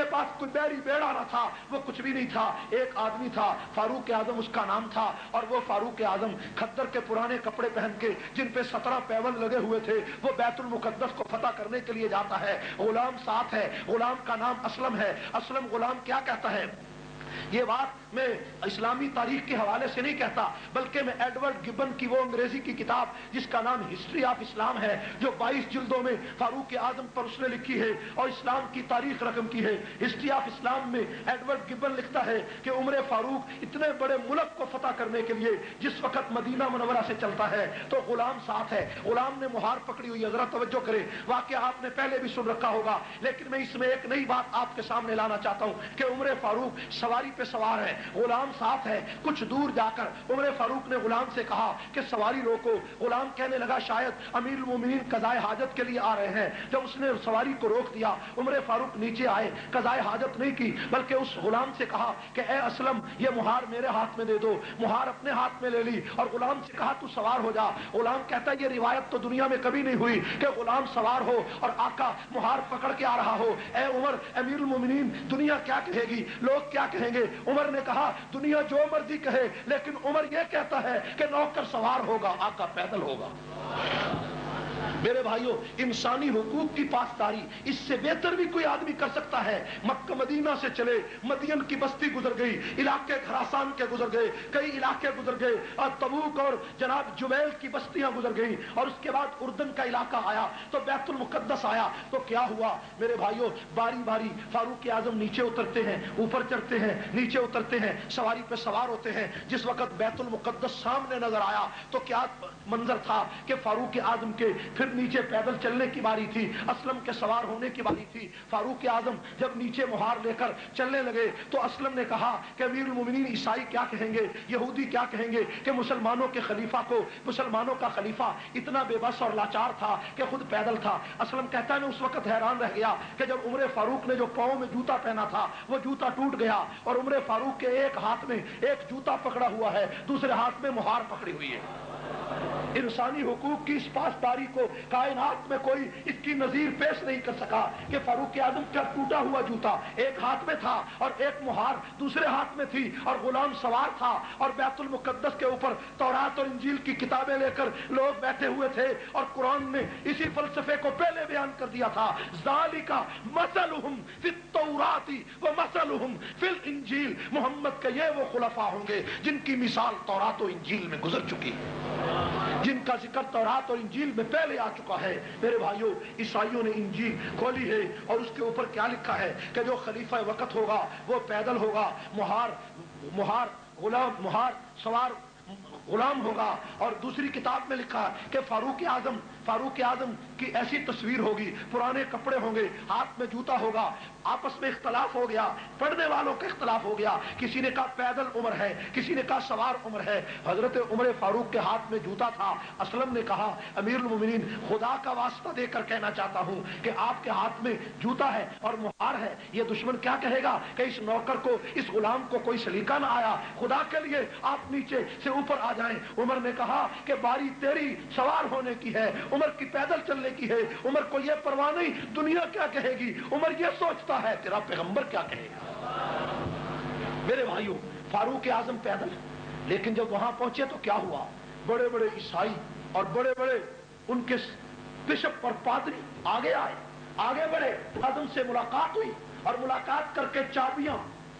کے پاس کوئی بیری بیڑا نہ تھا، وہ کچھ بھی نہیں تھا، ایک آدمی تھا فاروق اعظم اس کا نام تھا، اور وہ فاروق اعظم کھدر کے پرانے کپڑے پہن کے جن پہ 17 پیون لگے ہوئے تھے وہ بیت المقدس کو فتح کرنے کے لیے جاتا ہے، غلام ساتھ ہے، غلام کا نام اسلم ہے۔ اسلم غلام کیا کہتا ہے؟ یہ بات میں اسلامی تاریخ کے حوالے سے نہیں کہتا، بلکہ میں ایڈورڈ گبن کی وہ انگریزی کی کتاب جس کا نام ہسٹری آف اسلام ہے، جو 22 جلدوں میں فاروق اعظم پر اس نے لکھی ہے اور اسلام کی تاریخ رقم کی ہے۔ ہسٹری آف اسلام میں ایڈورڈ گبن لکھتا ہے کہ عمر فاروق اتنے بڑے ملک کو فتح کرنے کے لیے جس وقت مدینہ منورہ سے چلتا ہے تو غلام ساتھ ہے، غلام نے مہار پکڑی ہوئی ہے۔ ذرا توجہ کرے، واقعہ آپ نے پہلے بھی سن رکھا ہوگا، لیکن میں اس میں ایک نئی بات آپ کے سامنے لانا چاہتا ہوں کہ عمر فاروق سواری پہ سوار ہے، غلام ساتھ ہے۔ کچھ دور جا کر عمر فاروق نے غلام سے کہا کہ سواری روکو۔ غلام کہنے لگا شاید امیر المومنین قضائے حاجت کے لیے آ رہے ہیں۔ جب اس نے سواری کو روک دیا، عمر فاروق نیچے آئے، قضائے حاجت نہیں کی بلکہ اس غلام سے کہا کہ اے اسلم یہ مہار میرے ہاتھ میں دے دو۔ مہار اپنے ہاتھ میں لے لی اور غلام سے کہا تو سوار ہو جا۔ غلام کہتا ہے یہ روایت تو دنیا میں کبھی نہیں ہوئی کہ غلام سوار ہو اور آقا مہار پکڑ کے آ رہا ہو۔ اے عمر امیر المومنین دنیا کیا کہے گی، لوگ کیا کہیں گے؟ عمر نے کہا دنیا جو مرضی کہے لیکن عمر یہ کہتا ہے کہ نوکر سوار ہوگا، آقا پیدل ہوگا۔ میرے بھائیوں، انسانی حقوق کی پاسداری اس سے بہتر بھی کوئی آدمی کر سکتا ہے؟ مکہ مدینہ سے چلے، مدین کی بستی گزر گئی، علاقے خراسان کے گزر گئے، کئی علاقے گزر گئے اور تبوک اور جناب جبیل کی بستیاں گزر گئی، اور اس کے بعد اردن کا علاقہ آیا تو بیت المقدس آیا تو کیا ہوا میرے بھائیوں؟ باری باری فاروق اعظم نیچے اترتے ہیں، اوپر چڑھتے ہیں، نیچے اترتے ہیں، سواری پہ سوار ہوتے ہیں۔ جس وقت بیت المقدس سامنے نظر آیا تو کیا منظر تھا کہ فاروق اعظم کے پھر نیچے پیدل چلنے کی باری تھی، اسلم کے سوار ہونے کی باری تھی۔ فاروق اعظم جب نیچے مہار لے کر چلنے لگے تو اسلم نے کہا کہ امیر المومنین عیسائی کیا کہیں گے، یہودی کیا کہیں گے کہ مسلمانوں کے خلیفہ کو، مسلمانوں کا خلیفہ اتنا بے بس اور لاچار تھا کہ خود پیدل تھا۔ اسلم کہتا ہے میں اس وقت حیران رہ گیا کہ جب عمر فاروق نے جو پاؤں میں جوتا پہنا تھا وہ جوتا ٹوٹ گیا اور عمر فاروق کے ایک ہاتھ میں ایک جوتا پکڑا ہوا ہے، دوسرے ہاتھ میں مہار پکڑی ہوئی ہے۔ انسانی حقوق کی اس پاسداری کو کائنات میں کوئی اس کی نظیر پیش نہیں کر سکا کہ فاروق اعظم کا ٹوٹا ہوا جوتا ایک ہاتھ میں تھا اور ایک مہار دوسرے ہاتھ میں تھی اور غلام سوار تھا، اور بیت المقدس کے اوپر تورات اور انجیل کی کتابیں لے کر لوگ بیٹھے ہوئے تھے، اور قرآن نے اسی فلسفے کو پہلے بیان کر دیا تھا، ذالک مثلہم فی التوراۃ ومثلہم فی الانجیل۔ محمد کے یہ وہ خلفاء ہوں گے جن کی مثال تورات و انجیل میں گزر چکی ہے، جن کا ذکر تورات اور انجیل میں پہلے آ چکا ہے۔ میرے بھائیوں، عیسائیوں نے انجیل کھولی ہے اور اس کے اوپر کیا لکھا ہے کہ جو خلیفہ وقت ہوگا وہ پیدل ہوگا، مہار سوار غلام ہوگا، اور دوسری کتاب میں لکھا کہ فاروق اعظم کی ایسی تصویر ہوگی، پرانے کپڑے ہوں گے، ہاتھ میں جوتا ہوگا۔ آپس میں اختلاف ہو گیا، پڑھنے والوں کا اختلاف ہو گیا، کسی نے کہا پیدل عمر ہے، کسی نے کہا سوار عمر ہے۔ حضرت عمر فاروق کے ہاتھ میں جوتا تھا۔ اسلم نے کہا امیر المومنین خدا کا واسطہ دے کر کہنا چاہتا ہوں کہ آپ کے ہاتھ میں جوتا ہے اور مہار ہے، یہ دشمن کیا کہے گا کہ اس نوکر کو، اس غلام کو کوئی سلیقہ نہ آیا، خدا کے لیے آپ نیچے سے اوپر آ جائیں۔ عمر نے کہا کہ باری تیری سوار ہونے کی ہے، عمر کی پیدل چلنے کی ہے، عمر کو یہ پرواہ نہیں دنیا کیا کہے گی، عمر یہ سوچتا ہے تیرا پیغمبر کیا کہے گا۔ میرے بھائیوں، فاروق اعظم پیدل، لیکن جب وہاں پہنچے تو کیا ہوا؟ بڑے بڑے عیسائی اور بڑے بڑے ان کے بشپ اور پادری آگے آئے، آگے بڑھے، اعظم سے ملاقات ہوئی اور ملاقات کر کے چابیاں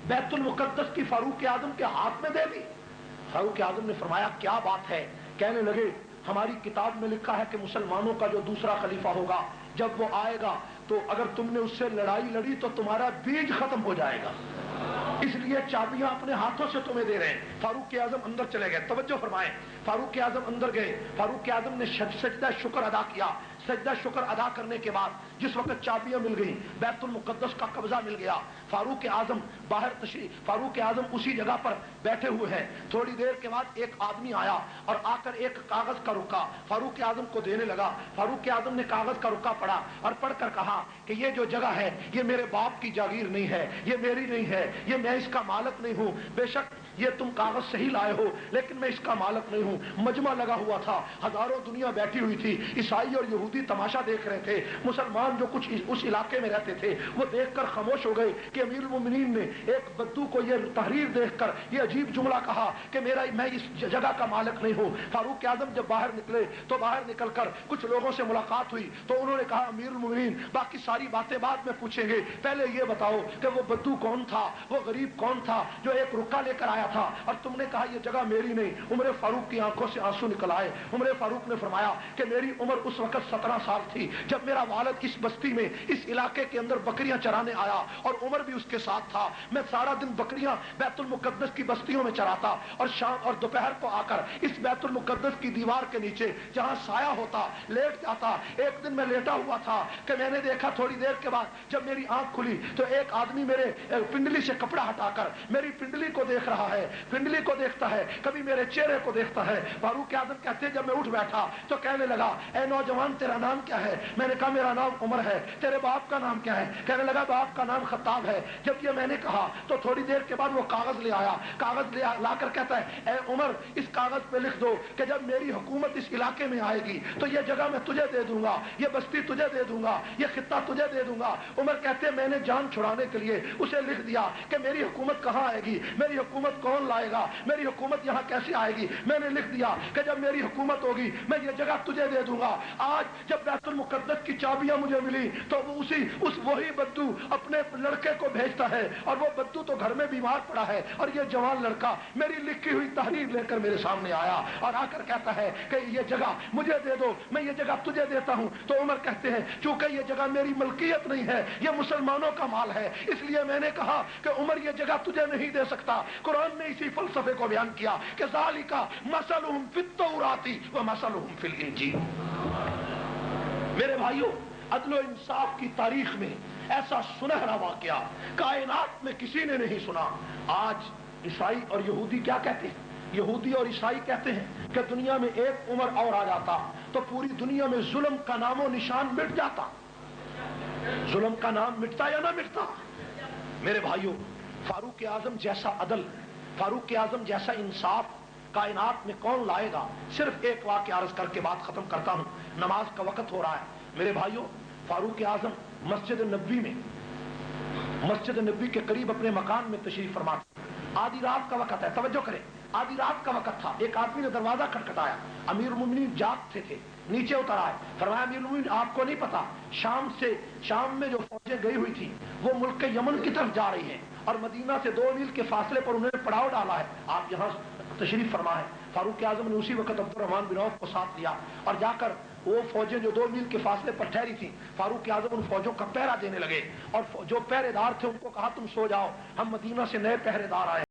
بیت المقدس کی فاروق اعظم کے ہاتھ میں دے دی۔ فاروق اعظم نے فرمایا کیا بات ہے؟ کہنے لگے ہماری کتاب میں لکھا ہے کہ مسلمانوں کا جو دوسرا خلیفہ ہوگا جب وہ آئے گا تو اگر تم نے اس سے لڑائی لڑی تو تمہارا بیج ختم ہو جائے گا، اس لیے چابیاں اپنے ہاتھوں سے تمہیں دے رہے ہیں۔ فاروق اعظم اندر چلے گئے، توجہ فرمائیں، فاروق اعظم اندر گئے، فاروق اعظم نے سجدہ شکر ادا کیا۔ سجدہ شکر ادا کرنے کے بعد جس وقت چابیاں مل گئیں، بیت المقدس کا قبضہ مل گیا، فاروق اعظم باہر فاروق اعظم اسی جگہ پر بیٹھے ہوئے ہیں۔ تھوڑی دیر کے بعد ایک آدمی آیا اور آ کر ایک کاغذ کا رکا فاروق اعظم کو دینے لگا۔ فاروق اعظم نے کاغذ کا رکا پڑھا اور پڑھ کر کہا کہ یہ جو جگہ ہے یہ میرے باپ کی جاگیر نہیں ہے، یہ میری نہیں ہے، یہ میں اس کا مالک نہیں ہوں، بے شک یہ تم کاغذ صحیح لائے ہو لیکن میں اس کا مالک نہیں ہوں. مجمع لگا ہوا تھا, ہزاروں دنیا بیٹھی ہوئی تھی, عیسائی اور یہودی تماشا دیکھ رہے تھے. مسلمان جو کچھ اس علاقے میں رہتے تھے وہ دیکھ کر خاموش ہو گئے کہ امیر المومنین نے ایک بدو کو یہ تحریر دیکھ کر یہ عجیب جملہ کہا کہ میں اس جگہ کا مالک نہیں ہوں. فاروق اعظم جب باہر نکلے تو باہر نکل کر کچھ لوگوں سے ملاقات ہوئی تو انہوں نے کہا امیر المومنین باقی ساری باتیں بعد میں پوچھیں گے, پہلے یہ بتاؤ کہ وہ بدو کون تھا, وہ غریب کون تھا جو ایک رکا لے کر آیا تھا اور تم نے کہا یہ جگہ میری نہیں. عمر فاروق کی آنکھوں سے آنسو نکل آئے. عمر فاروق نے فرمایا کہ میری عمر اس وقت 17 سال تھی جب میرا والد اس بستی میں اس علاقے کے اندر بکریاں چرانے آیا اور عمر بھی اس کے ساتھ تھا. میں سارا دن بکریاں بیت المقدس کی بستیوں میں چراتا اور شام اور دوپہر کو آ کر اس بیت المقدس کی دیوار کے نیچے جہاں سایہ ہوتا لیٹ جاتا. ایک دن میں لیٹا ہوا تھا کہ میں نے دیکھا تھوڑی دیر کے بعد جب میری آنکھ کھلی تو ایک آدمی میرے پنڈلی سے کپڑا ہٹا کر میری پنڈلی کو دیکھ رہا ہے, پنڈلی کو دیکھتا ہے, کبھی میرے چہرے کو دیکھتا ہے. فاروق اعظم کہتے جب میں اٹھ بیٹھا تو کہنے لگا اے نوجوان تیرا نام کیا ہے؟ میں نے کہا میرا نام عمر ہے. تیرے باپ کا نام کیا ہے؟ کہنے لگا باپ کا نام خطاب ہے. جب یہ میں نے کہا تو تھوڑی دیر کے بعد وہ کاغذ لے آیا, کاغذ لا کر کہتا ہے اے عمر اس کاغذ پہ لکھ دو کہ جب میری حکومت اس علاقے میں آئے گی تو یہ جگہ میں تجھے دے دوں گا, یہ بستی تجھے دے دوں گا, یہ خطہ تجھے دے دوں گا. عمر کہتے میں نے جان چھڑانے کے لیے اسے لکھ دیا کہ میری حکومت کہاں آئے گی, میری حکومت کون لائے گا, میری حکومت یہاں کیسے آئے گی. میں نے لکھ دیا کہ جب میری حکومت ہوگی میں یہ جگہ تجھے دے دوں گا. آج جب بیت المقدس کی چابیاں مجھے ملی تو وہی بدو اپنے لڑکے کو بھیجتا ہے اور وہ بدو تو گھر میں بیمار پڑا ہے اور یہ جوان لڑکا میری لکھی ہوئی تحریر لے کر میرے سامنے آیا اور آ کر کہتا ہے کہ یہ جگہ مجھے دے دو, میں یہ جگہ تجھے دیتا ہوں. تو عمر کہتے ہیں چونکہ یہ جگہ میری ملکیت نہیں ہے, یہ مسلمانوں کا مال ہے, اس لیے میں نے کہا کہ عمر یہ جگہ تجھے نہیں دے سکتا. قرآن نے اسی فلسفے کو بیان کیا کہ ذالک مثلہم فی التوراۃ و مثلہم فی الانجیل. میرے بھائیو عدل و انصاف کی تاریخ میں ایسا سنہرا واقعہ کائنات میں کسی نے نہیں سنا. آج عیسائی اور یہودی کیا کہتے ہیں؟ یہودی اور عیسائی کہتے ہیں کہ دنیا میں ایک عمر اور آ جاتا تو پوری دنیا میں ظلم کا نام و نشان مٹ جاتا. ظلم کا نام مٹتا یا نہ مٹتا؟ میرے بھائیو فاروق اعظم جیسا عدل, فاروق اعظم جیسا انصاف کائنات میں کون لائے گا؟ صرف ایک واقعہ عرض کر کے بات ختم کرتا ہوں, نماز کا وقت ہو رہا ہے. میرے بھائیو فاروق اعظم مسجد نبوی میں, مسجد نبوی کے قریب اپنے مکان میں تشریف فرما تھے. آدھی رات کا وقت ہے, توجہ کریں, آدھی رات کا وقت تھا. ایک آدمی نے دروازہ کھٹکھٹایا, امیر المومنین جاگتے تھے, نیچے اتر آئے. فرمایا امیر المومنین آپ کو نہیں پتا شام میں جو فوجیں گئی ہوئی تھی وہ ملک یمن کی طرف جا رہی ہیں اور مدینہ سے 2 میل کے فاصلے پر انہوں نے پڑاؤ ڈالا ہے, آپ یہاں تشریف فرما ہے. فاروق اعظم نے اسی وقت عبد الرحمن بن عوف کو ساتھ لیا اور جا کر وہ فوجیں جو 2 میل کے فاصلے پر ٹھہری تھی فاروق اعظم ان فوجوں کا پہرا دینے لگے اور جو پہرے دار تھے ان کو کہا تم سو جاؤ, ہم مدینہ سے نئے پہرے دار آئے.